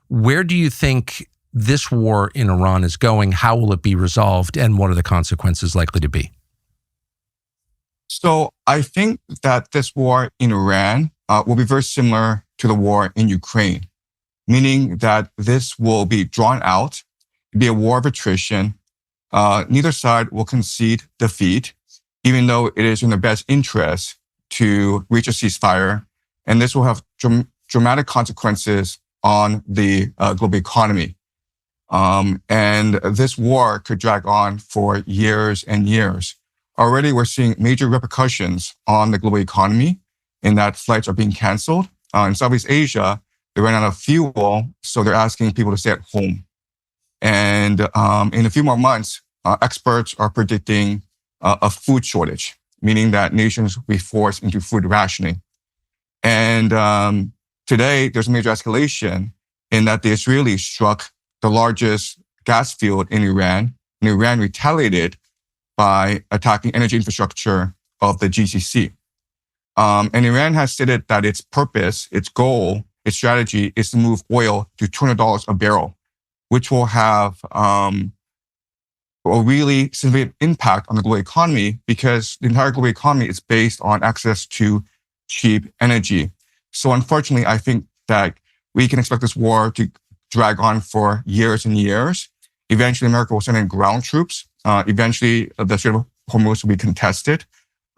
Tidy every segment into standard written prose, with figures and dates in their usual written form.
Where do you think this war in Iran is going? How will it be resolved? And what are the consequences likely to be? So I think that this war in Iran will be very similar to the war in Ukraine, meaning that this will be drawn out, be a war of attrition. Neither side will concede defeat, even though it is in their best interest to reach a ceasefire. And this will have dramatic consequences on the global economy. And this war could drag on for years and years. Already, we're seeing major repercussions on the global economy in that flights are being canceled. In Southeast Asia, they ran out of fuel, so they're asking people to stay at home. And in a few more months, experts are predicting a food shortage, meaning that nations will be forced into food rationing. And today, there's a major escalation in that the Israelis struck the largest gas field in Iran, and Iran retaliated by attacking energy infrastructure of the GCC. And Iran has stated that its purpose, its goal, its strategy is to move oil to $200 a barrel, which will have a really significant impact on the global economy because the entire global economy is based on access to cheap energy. So unfortunately, I think that we can expect this war to drag on for years and years. Eventually, America will send in ground troops. Eventually, the Strait of Hormuz will be contested.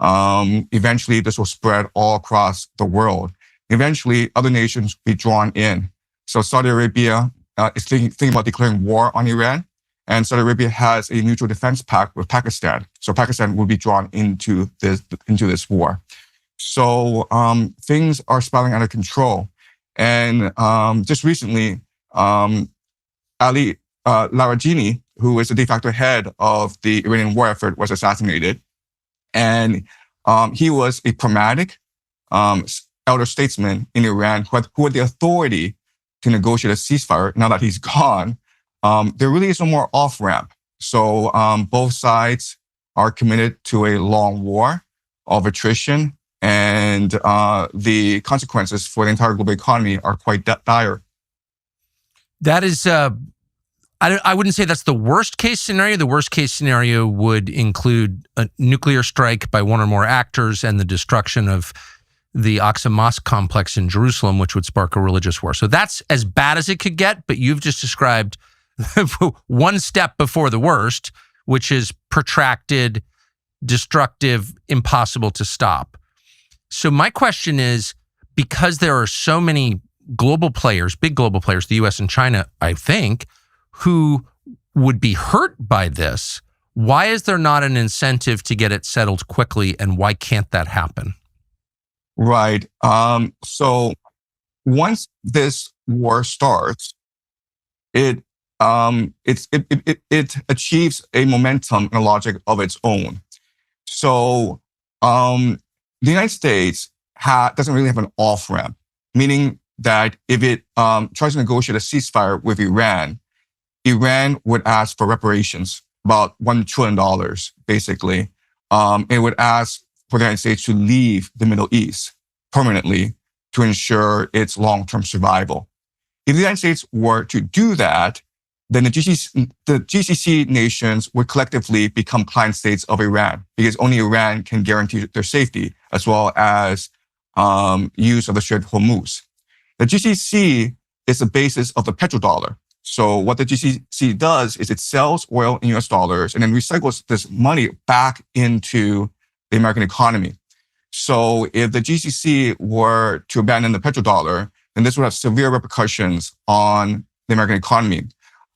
Eventually, this will spread all across the world. Eventually, other nations will be drawn in. So Saudi Arabia is thinking about declaring war on Iran. And Saudi Arabia has a mutual defense pact with Pakistan. So Pakistan will be drawn into this war. So things are spiraling out of control. And just recently, Ali Larijani, who is the de facto head of the Iranian war effort, was assassinated. And he was a pragmatic elder statesman in Iran who had the authority to negotiate a ceasefire. Now that he's gone, there really is no more off-ramp. So both sides are committed to a long war of attrition, and the consequences for the entire global economy are quite dire. That is, I wouldn't say that's the worst case scenario. The worst case scenario would include a nuclear strike by one or more actors and the destruction of the Aqsa Mosque complex in Jerusalem, which would spark a religious war. So that's as bad as it could get, but you've just described one step before the worst, which is protracted, destructive, impossible to stop. So my question is, because there are so many global players, big global players, the US and China, I think, who would be hurt by this, why is there not an incentive to get it settled quickly, and why can't that happen? Right. So once this war starts, it achieves a momentum and a logic of its own. So the United States doesn't really have an off-ramp, meaning that if it tries to negotiate a ceasefire with Iran would ask for reparations, about $1 trillion, basically. It would ask for the United States to leave the Middle East permanently to ensure its long-term survival. If the United States were to do that, then the GCC nations would collectively become client states of Iran, because only Iran can guarantee their safety, as well as use of the Strait of Hormuz. The GCC is the basis of the petrodollar. So what the GCC does is it sells oil in US dollars and then recycles this money back into the American economy. So if the GCC were to abandon the petrodollar, then this would have severe repercussions on the American economy.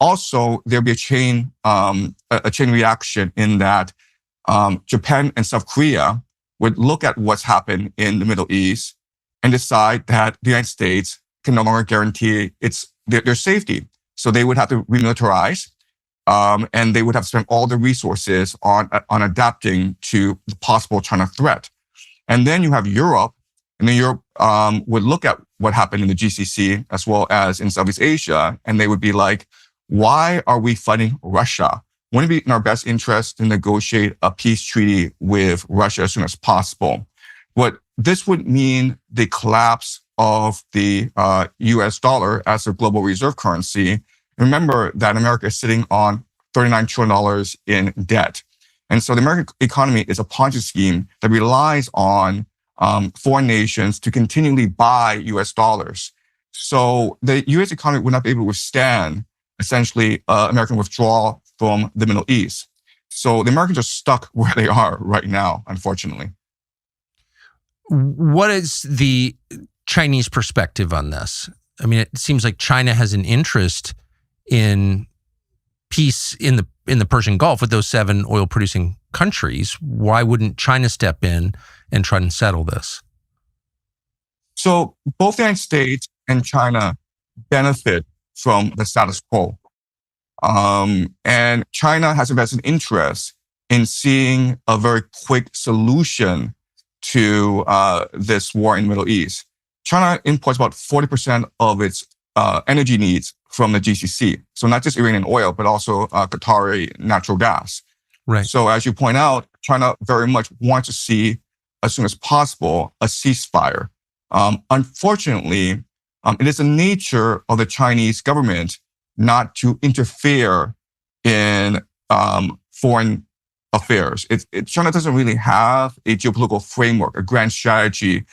Also, there'd be a chain reaction in that Japan and South Korea would look at what's happened in the Middle East and decide that the United States can no longer guarantee their safety. So they would have to remilitarize, and they would have to spend all the resources on adapting to the possible China threat. And then you have Europe, and then Europe would look at what happened in the GCC as well as in Southeast Asia, and they would be like, why are we fighting Russia? Wouldn't it be in our best interest to negotiate a peace treaty with Russia as soon as possible? What this would mean the collapse of the US dollar as a global reserve currency, remember that America is sitting on $39 trillion in debt. And so the American economy is a Ponzi scheme that relies on foreign nations to continually buy US dollars. So the US economy would not be able to withstand essentially American withdrawal from the Middle East. So the Americans are stuck where they are right now, unfortunately. What is the Chinese perspective on this? I mean, it seems like China has an interest in peace in the Persian Gulf with those 7 oil-producing countries. Why wouldn't China step in and try and settle this? So both the United States and China benefit from the status quo. And China has a vested interest in seeing a very quick solution to this war in the Middle East. China imports about 40% of its energy needs from the GCC. So not just Iranian oil, but also Qatari natural gas. Right. So as you point out, China very much wants to see, as soon as possible, a ceasefire. Unfortunately, it is the nature of the Chinese government not to interfere in foreign affairs. China doesn't really have a geopolitical framework, a grand strategy.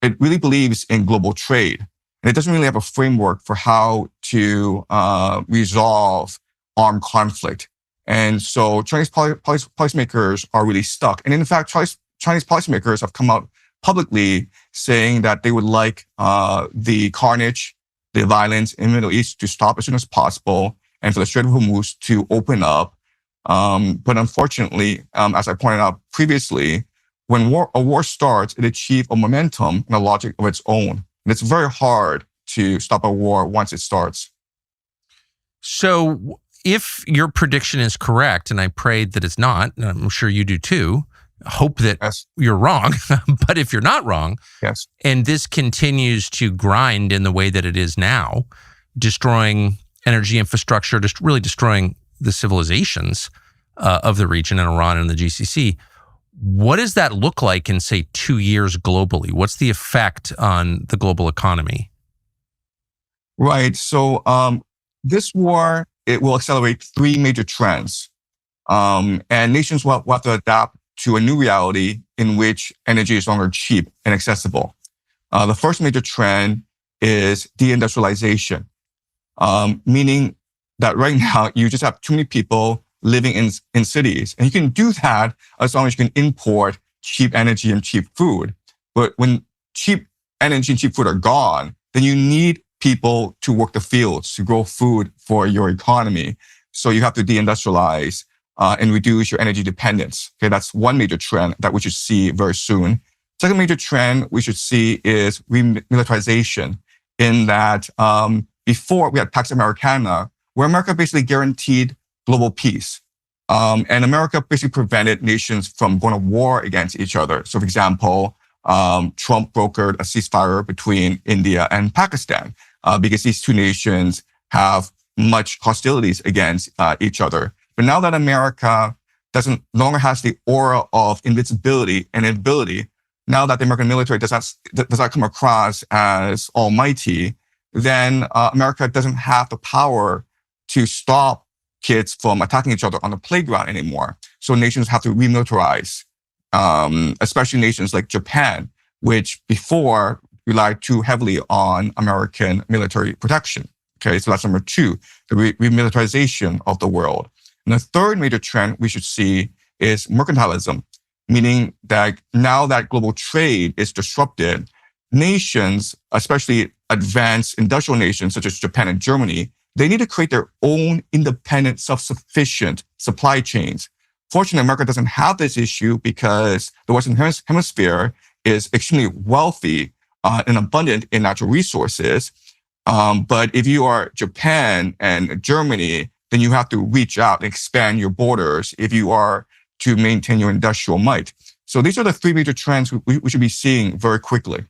It really believes in global trade. And it doesn't really have a framework for how to resolve armed conflict. And so Chinese policymakers are really stuck. And in fact, Chinese policymakers have come out publicly saying that they would like the carnage, the violence in the Middle East to stop as soon as possible and for the Strait of Hormuz to open up. But unfortunately, as I pointed out previously, when a war starts, it achieves a momentum and a logic of its own. And it's very hard to stop a war once it starts. So if your prediction is correct, and I pray that it's not, and I'm sure you do too, hope that you're wrong, but if you're not wrong, yes, and this continues to grind in the way that it is now, destroying energy infrastructure, just really destroying the civilizations of the region and Iran and the GCC, what does that look like in, say, 2 years globally? What's the effect on the global economy? Right. So this war, it will accelerate 3 major trends. And nations will have to adapt to a new reality in which energy is no longer cheap and accessible. The first major trend is deindustrialization, meaning that right now you just have too many people living in cities. And you can do that as long as you can import cheap energy and cheap food. But when cheap energy and cheap food are gone, then you need people to work the fields, to grow food for your economy. So you have to deindustrialize and reduce your energy dependence. Okay, that's one major trend that we should see very soon. Second major trend we should see is remilitarization, in that before we had Pax Americana, where America basically guaranteed global peace. And America basically prevented nations from going to war against each other. So for example, Trump brokered a ceasefire between India and Pakistan because these two nations have much hostilities against each other. But now that America no longer has the aura of invincibility and ability, now that the American military does not come across as almighty, then America doesn't have the power to stop kids from attacking each other on the playground anymore. So nations have to remilitarize, especially nations like Japan, which before relied too heavily on American military protection. Okay, so that's number 2, the remilitarization of the world. And the third major trend we should see is mercantilism, meaning that now that global trade is disrupted, nations, especially advanced industrial nations such as Japan and Germany, they need to create their own independent, self-sufficient supply chains. Fortunately, America doesn't have this issue because the Western Hemisphere is extremely wealthy and abundant in natural resources. But if you are Japan and Germany, then you have to reach out and expand your borders if you are to maintain your industrial might. So these are the 3 major trends we should be seeing very quickly.